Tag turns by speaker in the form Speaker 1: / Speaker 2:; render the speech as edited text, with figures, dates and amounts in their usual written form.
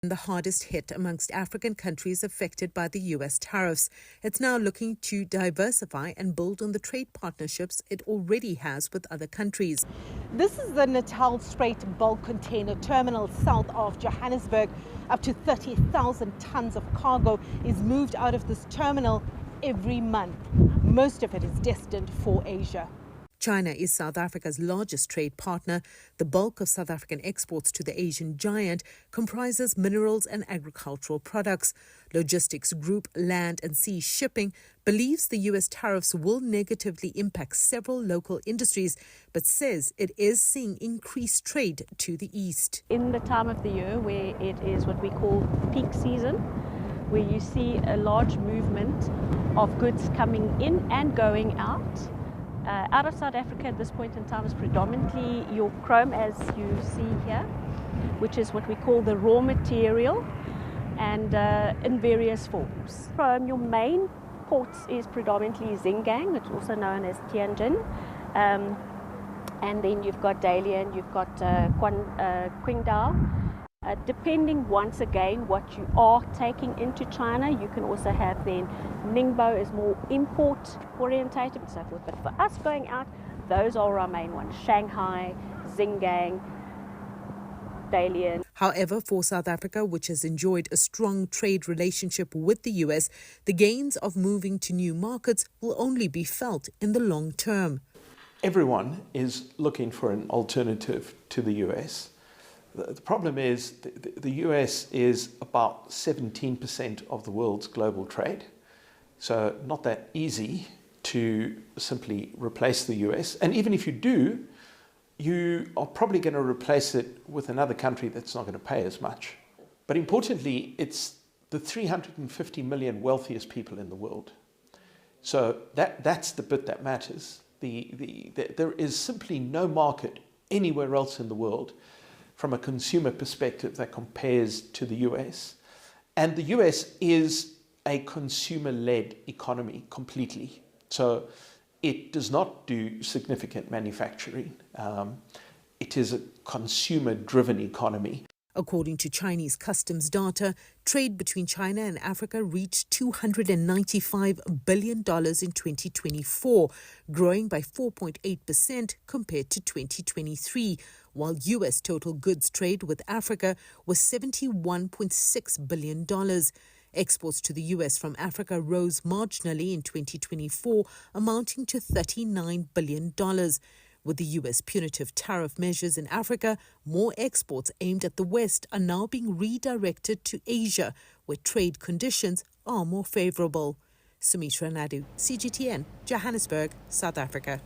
Speaker 1: The hardest hit amongst African countries affected by the U.S. tariffs. It's now looking to diversify and build on the trade partnerships it already has with other countries. This is the Natal Strait bulk container terminal south of Johannesburg. Up to 30,000 tons of cargo is moved out of this terminal every month. Most of it is destined for Asia. China is South Africa's largest trade partner. The bulk of South African exports to the Asian giant comprises minerals and agricultural products. Logistics group Land and Sea Shipping believes the U.S. tariffs will negatively impact several local industries, but says it is seeing increased trade to the east.
Speaker 2: In the time of the year where it is what we call peak season, where you see a large movement of goods coming in and going out of South Africa at this point in time is predominantly your chrome, as you see here, which is what we call the raw material, and in various forms. Chrome, your main ports is predominantly Xinjiang, it's also known as Tianjin, and then you've got Dalian, you've got Qingdao. Depending once again what you are taking into China, you can also have then Ningbo is more import orientated and so forth. But for us going out, those are our main ones: Shanghai, Xinjiang, Dalian.
Speaker 1: However, for South Africa, which has enjoyed a strong trade relationship with the US, the gains of moving to new markets will only be felt in the long term.
Speaker 3: Everyone is looking for an alternative to the US. The problem is the US is about 17% of the world's global trade. So not that easy to simply replace the US. And even if you do, you are probably going to replace it with another country that's not going to pay as much. But importantly, it's the 350 million wealthiest people in the world. So that's the bit that matters. There is simply no market anywhere else in the world from a consumer perspective that compares to the US. And the US is a consumer-led economy completely. So it does not do significant manufacturing. It is a consumer-driven economy.
Speaker 1: According to Chinese customs data, trade between China and Africa reached $295 billion in 2024, growing by 4.8% compared to 2023, while U.S. total goods trade with Africa was $71.6 billion. Exports to the U.S. from Africa rose marginally in 2024, amounting to $39 billion. With the U.S. punitive tariff measures in Africa, more exports aimed at the West are now being redirected to Asia, where trade conditions are more favorable. Sumitra Naidu, CGTN, Johannesburg, South Africa.